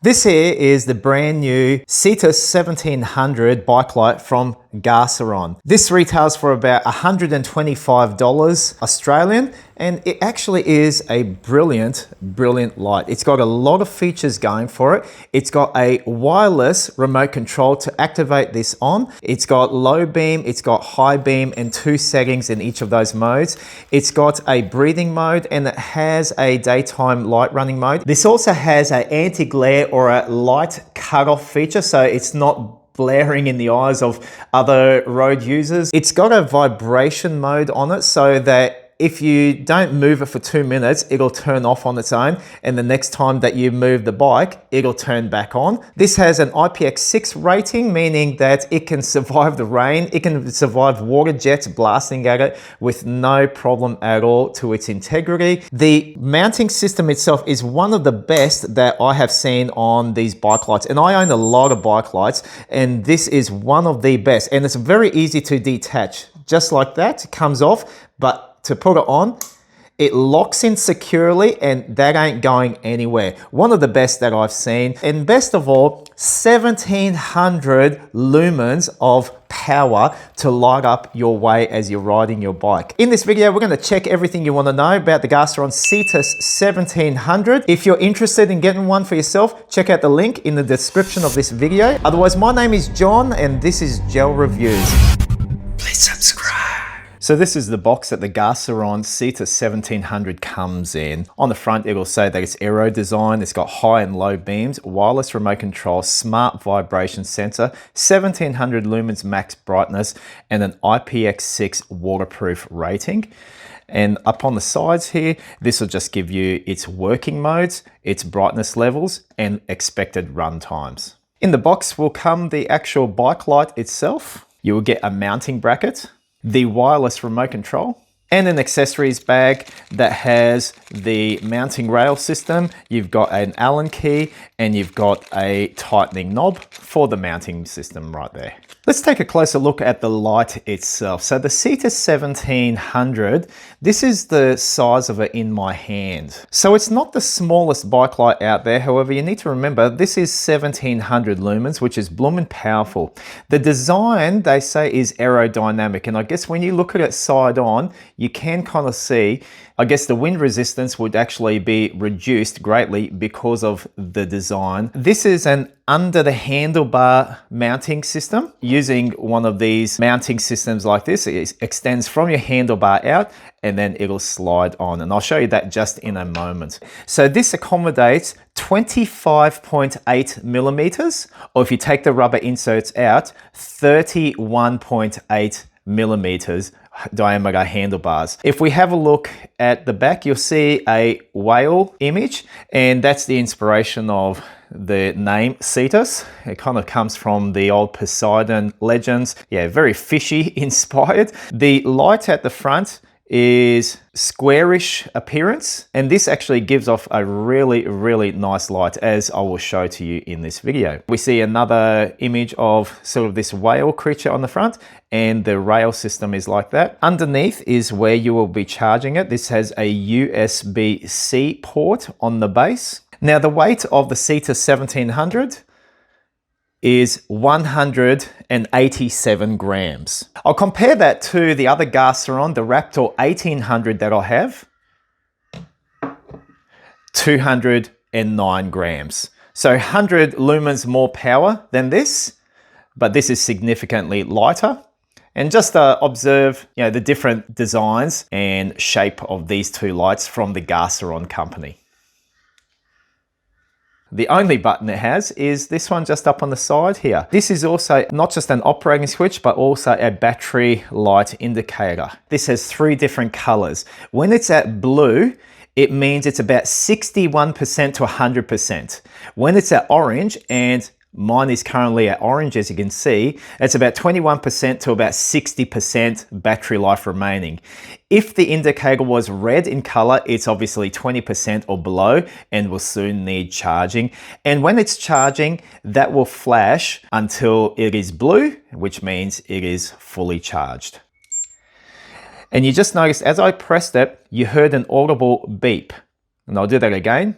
This here is the brand new CETUS 1700 bike light from Gaciron. This retails for about $125 Australian, and it actually is a brilliant light. It's got a lot of features going for it. It's got a wireless remote control to activate this on. It's got low beam, it's got high beam, and 2 settings in each of those modes. It's got a breathing mode, and it has a daytime light running mode. This also has an anti-glare or a light cutoff feature, so it's not blaring in the eyes of other road users. It's got a vibration mode on it so that if you don't move it for 2 minutes, it'll turn off on its own, and the next time that you move the bike, it'll turn back on. This has an IPX6 rating, meaning that it can survive the rain, it can survive water jets blasting at it with no problem at all to its integrity. The mounting system itself is one of the best that I have seen on these bike lights, and I own a lot of bike lights, and this is one of the best, and it's very easy to detach. Just like that, it comes off, but to put it on, it locks in securely, and that ain't going anywhere. One of the best that I've seen, and best of all, 1700 lumens of power to light up your way as you're riding your bike. In this video, we're going to check everything you want to know about the Gaciron CETUS 1700. If you're interested in getting one for yourself, check out the link in the description of this video. Otherwise, my name is John, and this is Gel Reviews. Please subscribe. So this is the box that the Gaciron CETUS 1700 comes in. On the front, it'll say that it's aero design. It's got high and low beams, wireless remote control, smart vibration sensor, 1700 lumens max brightness, and an IPX6 waterproof rating. And up on the sides here, this will just give you its working modes, its brightness levels, and expected run times. In the box will come the actual bike light itself. You will get a mounting bracket, the wireless remote control, and an accessories bag that has the mounting rail system. You've got an Allen key, and you've got a tightening knob for the mounting system right there. Let's take a closer look at the light itself. So the CETUS 1700, this is the size of it in my hand. So it's not the smallest bike light out there. However, you need to remember this is 1700 lumens, which is blooming powerful. The design, they say, is aerodynamic. And I guess when you look at it side on, you can kind of see, I guess the wind resistance would actually be reduced greatly because of the design. This is an under the handlebar mounting system. Using one of these mounting systems like this, it extends from your handlebar out, and then it'll slide on. And I'll show you that just in a moment. So this accommodates 25.8 millimeters, or if you take the rubber inserts out, 31.8 millimeters diameter handlebars. If we have a look at the back, you'll see a whale image, and that's the inspiration of the name CETUS. It kind of comes from the old Poseidon legends. Yeah, very fishy inspired. The light at the front is squarish appearance, and this actually gives off a really nice light, as I will show to you in this video. We see another image of sort of this whale creature on the front, and the rail system is like that. Underneath is where you will be charging it. This has a USB-C port on the base. Now the weight of the CETUS 1700 is 187 grams. I'll compare that to the other Gaciron, the Raptor 1800 that I have, 209 grams. So 100 lumens more power than this, but this is significantly lighter. And just observe, the different designs and shape of these two lights from the Gaciron company. The only button it has is this one just up on the side here. This is also not just an operating switch, but also a battery light indicator. This has 3 different colors. When it's at blue, it means it's about 61% to 100%. When it's at orange, and mine is currently at orange, as you can see, it's about 21% to about 60% battery life remaining. If the indicator was red in color, it's obviously 20% or below and will soon need charging. And when it's charging, that will flash until it is blue, which means it is fully charged. And you just noticed as I pressed it, you heard an audible beep. And I'll do that again.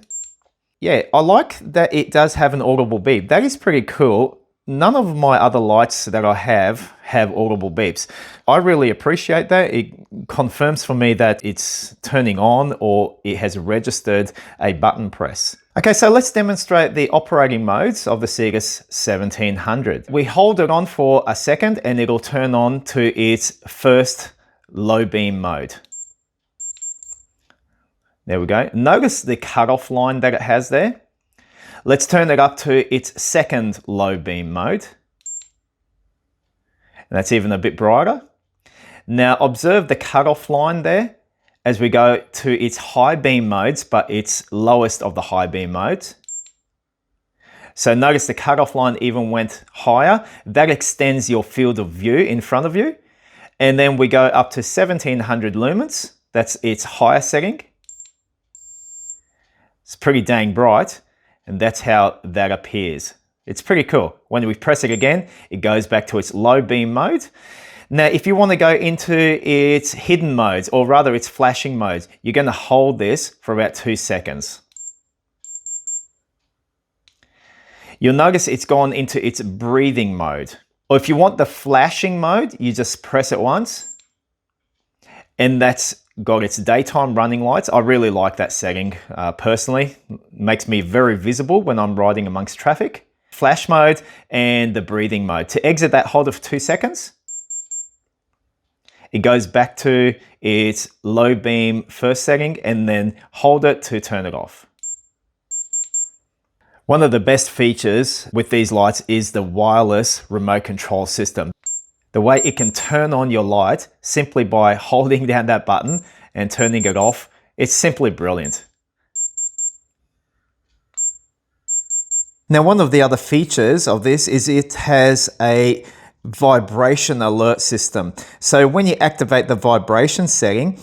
Yeah, I like that it does have an audible beep. That is pretty cool. None of my other lights that I have audible beeps. I really appreciate that. It confirms for me that it's turning on or it has registered a button press. Okay, so let's demonstrate the operating modes of the CETUS 1700. We hold it on for a second and it'll turn on to its first low beam mode. There we go. Notice the cutoff line that it has there. Let's turn it up to its second low beam mode. And that's even a bit brighter. Now observe the cutoff line there as we go to its high beam modes, but its lowest of the high beam modes. So notice the cutoff line even went higher. That extends your field of view in front of you. And then we go up to 1700 lumens. That's its higher setting. It's pretty dang bright. And that's how that appears. It's pretty cool. When we press it again, it goes back to its low beam mode. Now, if you want to go into its hidden modes, or rather its flashing modes, you're going to hold this for about 2 seconds. You'll notice it's gone into its breathing mode. Or if you want the flashing mode, you just press it once. And that's got its daytime running lights. I really like that setting personally. Makes me very visible when I'm riding amongst traffic. Flash mode and the breathing mode. To exit that, hold it for 2 seconds. It goes back to its low beam first setting and then hold it to turn it off. One of the best features with these lights is the wireless remote control system. The way it can turn on your light simply by holding down that button and turning it off, it's simply brilliant. Now, one of the other features of this is it has a vibration alert system. So when you activate the vibration setting,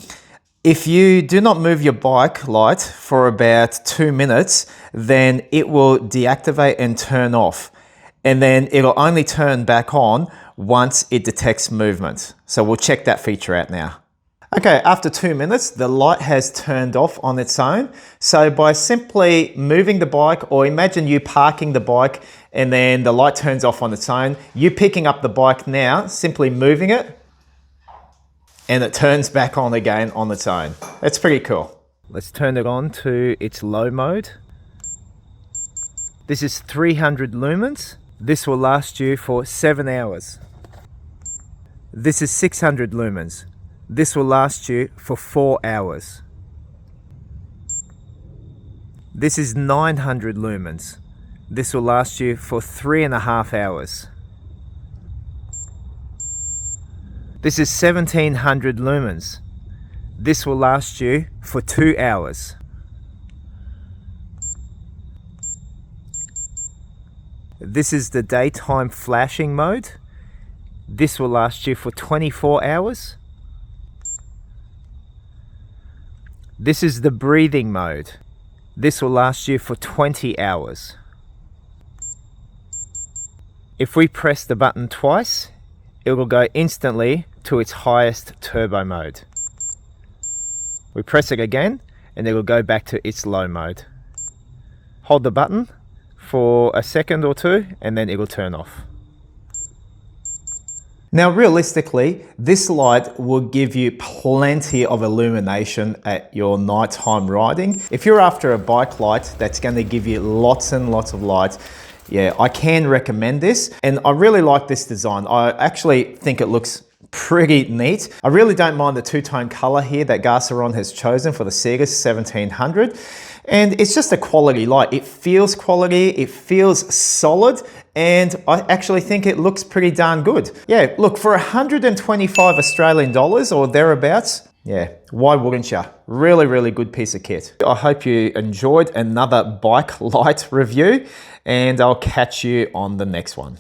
if you do not move your bike light for about 2 minutes, then it will deactivate and turn off. And then it'll only turn back on once it detects movement. So we'll check that feature out now. Okay, after 2 minutes, the light has turned off on its own. So by simply moving the bike, or imagine you parking the bike and then the light turns off on its own, you picking up the bike now, simply moving it, and it turns back on again on its own. That's pretty cool. Let's turn it on to its low mode. This is 300 lumens. This will last you for 7 hours. This is 600 lumens. This will last you for 4 hours. This is 900 lumens. This will last you for 3.5 hours. This is 1700 lumens. This will last you for 2 hours. This is the daytime flashing mode. This will last you for 24 hours. This is the breathing mode. This will last you for 20 hours. If we press the button twice, it will go instantly to its highest turbo mode. We press it again and it will go back to its low mode. Hold the button for a second or two and then it will turn off. Now realistically, this light will give you plenty of illumination at your nighttime riding. If you're after a bike light that's going to give you lots and lots of light, yeah, I can recommend this. And I really like this design. I actually think it looks pretty neat. I really don't mind the two-tone color here that Gaciron has chosen for the CETUS 1700. And it's just a quality light. It feels quality, it feels solid, and I actually think it looks pretty darn good. Yeah, look, for 125 Australian dollars or thereabouts, yeah, why wouldn't you? Really, really good piece of kit. I hope you enjoyed another bike light review, and I'll catch you on the next one.